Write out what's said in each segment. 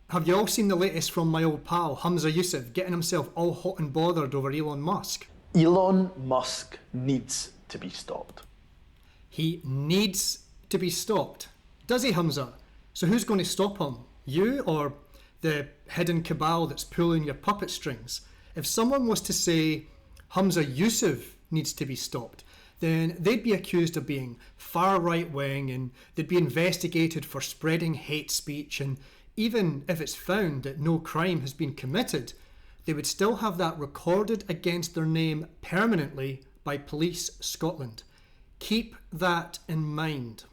Have you all seen the latest from my old pal, Humza Yousaf, getting himself all hot and bothered over Elon Musk? Elon Musk needs to be stopped. He needs to be stopped. Does he, Humza? So who's going to stop him? You or the hidden cabal that's pulling your puppet strings? If someone was to say Humza Yousaf needs to be stopped, then they'd be accused of being far right-wing and they'd be investigated for spreading hate speech, and even if it's found that no crime has been committed, they would still have that recorded against their name permanently by Police Scotland. Keep that in mind.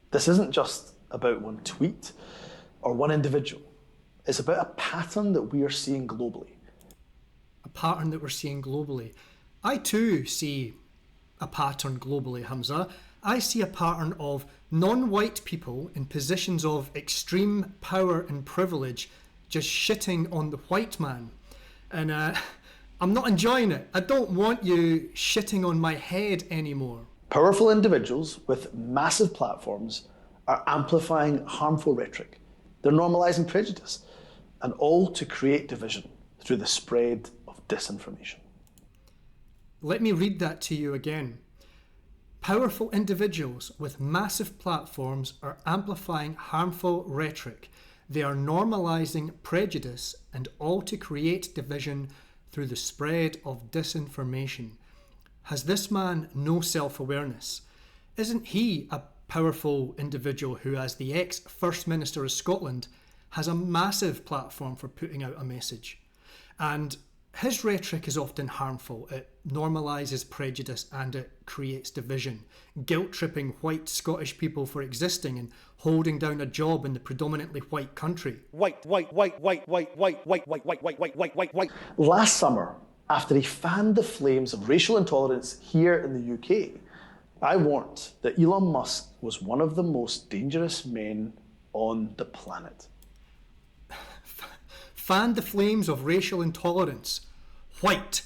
This isn't just about one tweet or one individual. It's about a pattern that we are seeing globally. A pattern that we're seeing globally. I too see a pattern globally, Humza. I see a pattern of non-white people in positions of extreme power and privilege just shitting on the white man. And I'm not enjoying it. I don't want you shitting on my head anymore. Powerful individuals with massive platforms are amplifying harmful rhetoric. They're normalizing prejudice, and all to create division through the spread of disinformation. Let me read that to you again. Powerful individuals with massive platforms are amplifying harmful rhetoric. They are normalizing prejudice, and all to create division through the spread of disinformation. Has this man no self-awareness? Isn't he a powerful individual who, as the ex-First Minister of Scotland, has a massive platform for putting out a message? And his rhetoric is often harmful. It normalises prejudice and it creates division, guilt-tripping white Scottish people for existing and holding down a job in the predominantly white country. White. Last summer, after he fanned the flames of racial intolerance here in the UK, I warned that Elon Musk was one of the most dangerous men on the planet. Fanned the flames of racial intolerance. White.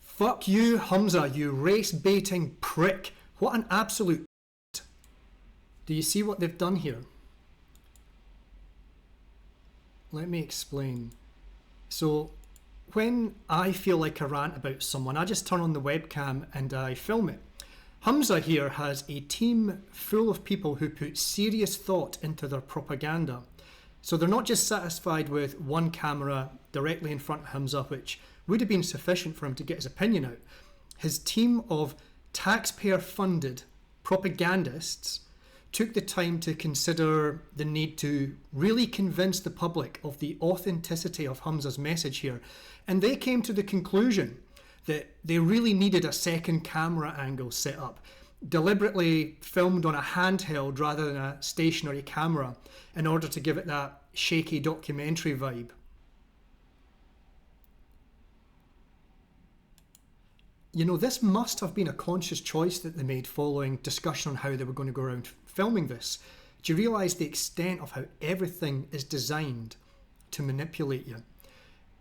Fuck you, Humza, you race-baiting prick. What an absolute... Do you see what they've done here? Let me explain. So, when I feel like a rant about someone, I just turn on the webcam and I film it. Humza here has a team full of people who put serious thought into their propaganda. So they're not just satisfied with one camera directly in front of Humza, which would have been sufficient for him to get his opinion out. His team of taxpayer-funded propagandists took the time to consider the need to really convince the public of the authenticity of Humza's message here. And they came to the conclusion that they really needed a second camera angle set up, deliberately filmed on a handheld rather than a stationary camera in order to give it that shaky documentary vibe. You know, this must have been a conscious choice that they made following discussion on how they were going to go around filming this. Do you realise the extent of how everything is designed to manipulate you?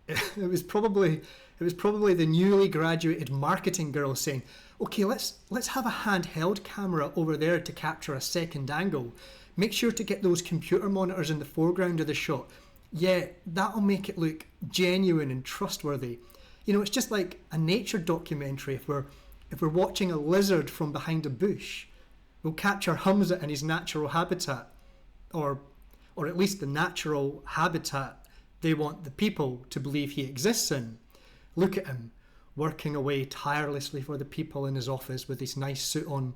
It was probably the newly graduated marketing girl saying, okay, let's have a handheld camera over there to capture a second angle. Make sure to get those computer monitors in the foreground of the shot. Yeah, that'll make it look genuine and trustworthy. You know, it's just like a nature documentary. If we're watching a lizard from behind a bush, we'll capture Humza in his natural habitat, or at least the natural habitat they want the people to believe he exists in. Look at him, working away tirelessly for the people in his office with his nice suit on.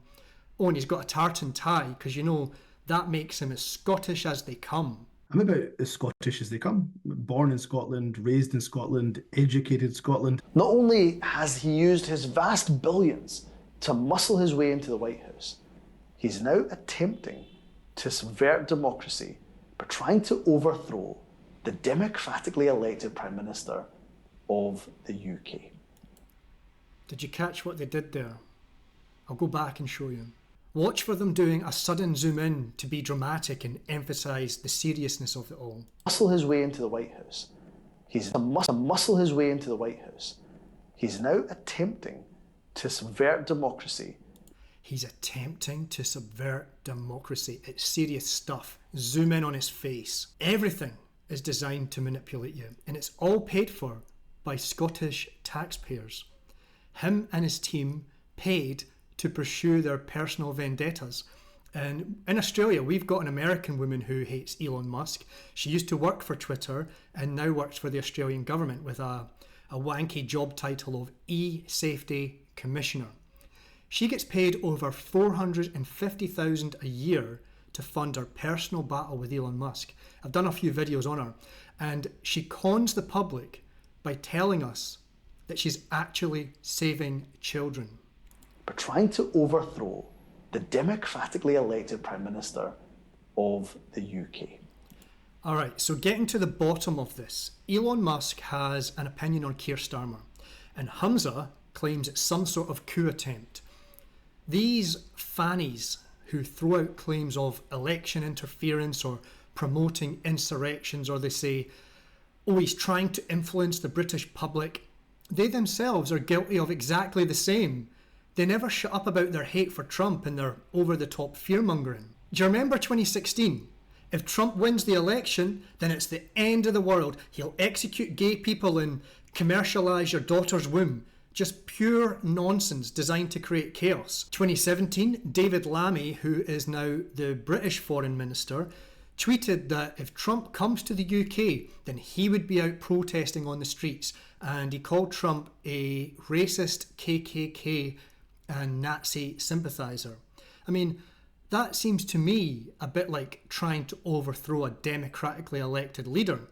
Oh, and he's got a tartan tie, because you know, that makes him as Scottish as they come. I'm about as Scottish as they come. Born in Scotland, raised in Scotland, educated in Scotland. Not only has he used his vast billions to muscle his way into the White House, he's now attempting to subvert democracy by trying to overthrow the democratically elected Prime Minister of the UK. Did you catch what they did there? I'll go back and show you. Watch for them doing a sudden zoom in to be dramatic and emphasise the seriousness of it all. Muscle his way into the White House. He's muscle his way into the White House. He's now attempting to subvert democracy. He's attempting to subvert democracy. It's serious stuff. Zoom in on his face. Everything is designed to manipulate you, and it's all paid for by Scottish taxpayers. Him and his team paid to pursue their personal vendettas. And in Australia, we've got an American woman who hates Elon Musk. She used to work for Twitter and now works for the Australian government with a wanky job title of E-Safety Commissioner. She gets paid over $450,000 a year to fund her personal battle with Elon Musk. I've done a few videos on her, and she cons the public by telling us that she's actually saving children. But trying to overthrow the democratically elected Prime Minister of the UK. All right, so getting to the bottom of this, Elon Musk has an opinion on Keir Starmer, and Humza claims it's some sort of coup attempt. These fannies who throw out claims of election interference or promoting insurrections, or they say, oh, he's trying to influence the British public, they themselves are guilty of exactly the same. They never shut up about their hate for Trump and their over-the-top fear-mongering. Do you remember 2016? If Trump wins the election, then it's the end of the world. He'll execute gay people and commercialise your daughter's womb. Just pure nonsense designed to create chaos. 2017, David Lammy, who is now the British Foreign Minister, tweeted that if Trump comes to the UK, then he would be out protesting on the streets. And he called Trump a racist KKK and Nazi sympathiser. I mean, that seems to me a bit like trying to overthrow a democratically elected leader.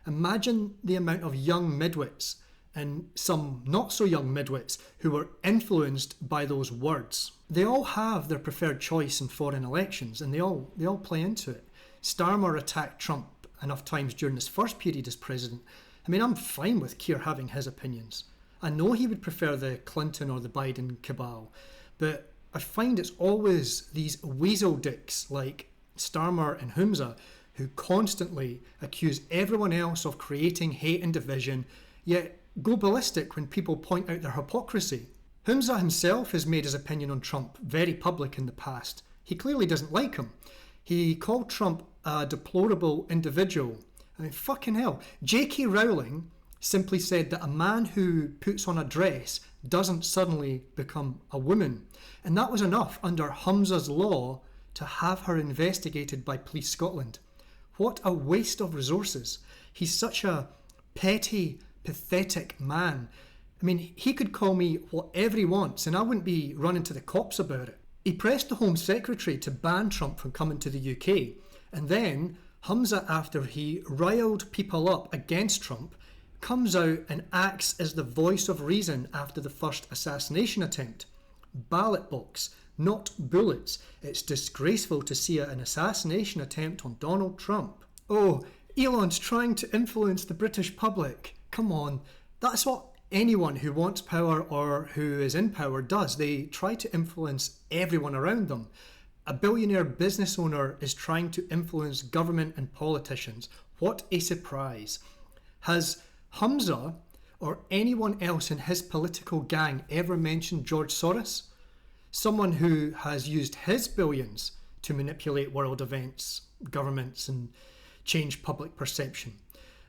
Imagine the amount of young midwits and some not so young midwits who were influenced by those words. They all have their preferred choice in foreign elections, and they all play into it. Starmer attacked Trump enough times during his first period as president. I mean, I'm fine with Keir having his opinions. I know he would prefer the Clinton or the Biden cabal, but I find it's always these weasel dicks like Starmer and Humza who constantly accuse everyone else of creating hate and division, yet go ballistic when people point out their hypocrisy. Humza himself has made his opinion on Trump very public in the past. He clearly doesn't like him. He called Trump a deplorable individual. I mean, fucking hell. J.K. Rowling simply said that a man who puts on a dress doesn't suddenly become a woman. And that was enough under Humza's law to have her investigated by Police Scotland. What a waste of resources. He's such a petty, pathetic man. I mean, he could call me whatever he wants and I wouldn't be running to the cops about it. He pressed the Home Secretary to ban Trump from coming to the UK. And then Humza, after he riled people up against Trump, comes out and acts as the voice of reason after the first assassination attempt. Ballot box, not bullets. It's disgraceful to see an assassination attempt on Donald Trump. Oh, Elon's trying to influence the British public. Come on, that's what anyone who wants power or who is in power does. They try to influence everyone around them. A billionaire business owner is trying to influence government and politicians. What a surprise. Has Humza or anyone else in his political gang ever mentioned George Soros? Someone who has used his billions to manipulate world events, governments, and change public perception.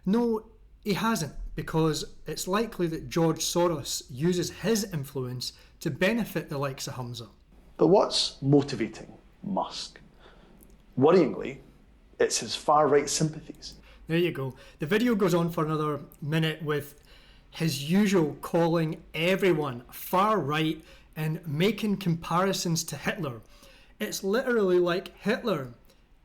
No, he hasn't, because it's likely that George Soros uses his influence to benefit the likes of Humza. But what's motivating Musk? Worryingly, it's his far-right sympathies. There you go. The video goes on for another minute with his usual calling everyone far-right and making comparisons to Hitler. It's literally like Hitler.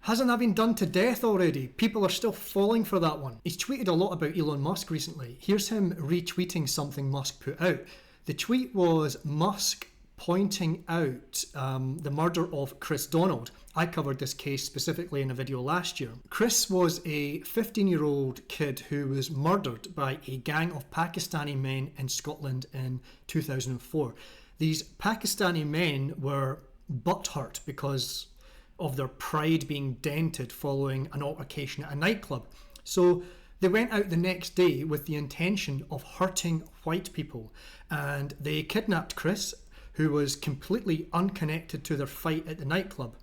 Hasn't that been done to death already? People are still falling for that one. He's tweeted a lot about Elon Musk recently. Here's him retweeting something Musk put out. The tweet was Musk pointing out the murder of Kriss Donald. I covered this case specifically in a video last year. Kriss was a 15-year-old kid who was murdered by a gang of Pakistani men in Scotland in 2004. These Pakistani men were butthurt because of their pride being dented following an altercation at a nightclub. So they went out the next day with the intention of hurting white people, and they kidnapped Kriss, who was completely unconnected to their fight at the nightclub.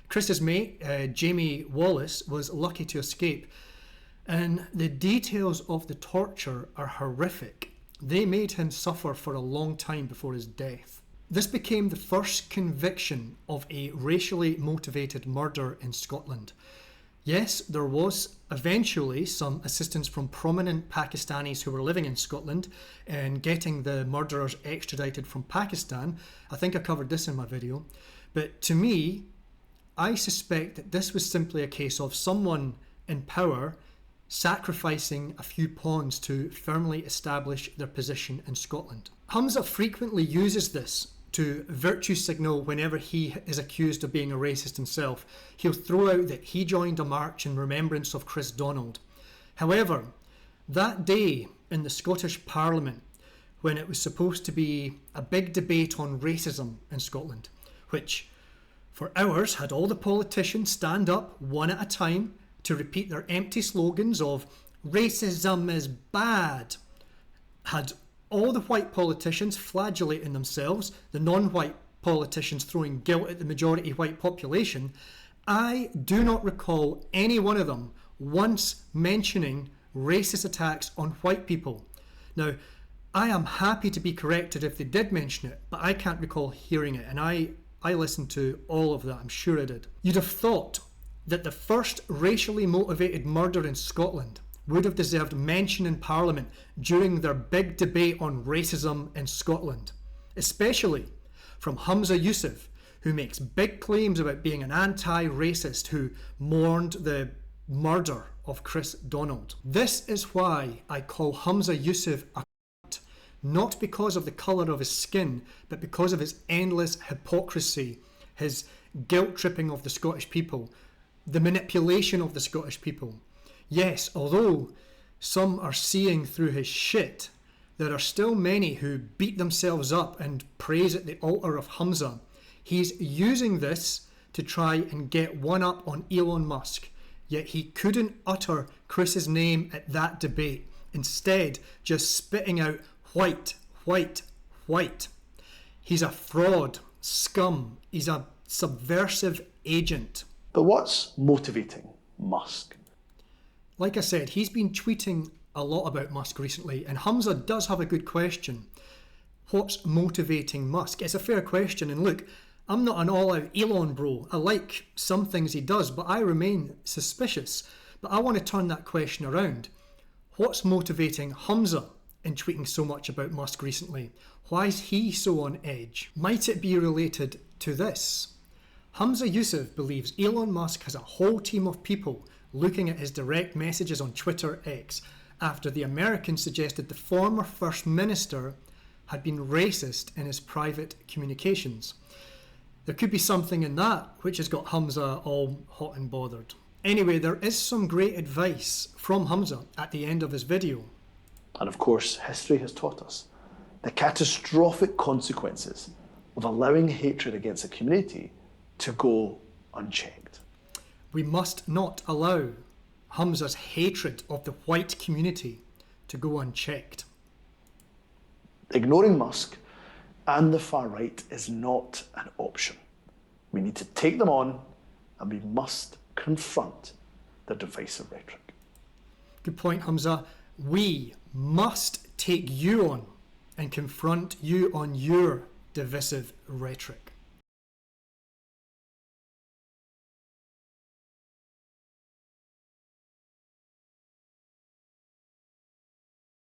Chris's mate, Jamie Wallace, was lucky to escape, and the details of the torture are horrific. They made him suffer for a long time before his death. This became the first conviction of a racially motivated murder in Scotland. Yes, there was eventually some assistance from prominent Pakistanis who were living in Scotland in getting the murderers extradited from Pakistan. I think I covered this in my video. But to me, I suspect that this was simply a case of someone in power sacrificing a few pawns to firmly establish their position in Scotland. Humza frequently uses this to virtue signal whenever he is accused of being a racist himself. He'll throw out that he joined a march in remembrance of Kriss Donald. However, that day in the Scottish Parliament, when it was supposed to be a big debate on racism in Scotland, which for hours had all the politicians stand up one at a time to repeat their empty slogans of racism is bad, had all the white politicians flagellating themselves, the non-white politicians throwing guilt at the majority white population, I do not recall any one of them once mentioning racist attacks on white people. Now, I am happy to be corrected if they did mention it, but I can't recall hearing it, and I listened to all of that, I'm sure I did. You'd have thought that the first racially motivated murder in Scotland would have deserved mention in Parliament during their big debate on racism in Scotland, especially from Humza Yousaf, who makes big claims about being an anti-racist who mourned the murder of Kriss Donald. This is why I call Humza Yousaf a cunt, not because of the colour of his skin, but because of his endless hypocrisy, his guilt-tripping of the Scottish people, the manipulation of the Scottish people. Yes, although some are seeing through his shit, there are still many who beat themselves up and praise at the altar of Humza. He's using this to try and get one up on Elon Musk, yet he couldn't utter Chris's name at that debate, instead just spitting out white, white, white. He's a fraud, scum, he's a subversive agent. But what's motivating Musk? Like I said, he's been tweeting a lot about Musk recently, and Humza does have a good question. What's motivating Musk? It's a fair question, and look, I'm not an all-out Elon bro. I like some things he does, but I remain suspicious. But I want to turn that question around. What's motivating Humza in tweeting so much about Musk recently? Why is he so on edge? Might it be related to this? Humza Yousaf believes Elon Musk has a whole team of people looking at his direct messages on Twitter X after the Americans suggested the former First Minister had been racist in his private communications. There could be something in that which has got Humza all hot and bothered. Anyway, there is some great advice from Humza at the end of his video. And of course, history has taught us the catastrophic consequences of allowing hatred against a community to go unchecked. We must not allow Humza's hatred of the white community to go unchecked. Ignoring Musk and the far right is not an option. We need to take them on, and we must confront their divisive rhetoric. Good point, Humza. We must take you on and confront you on your divisive rhetoric.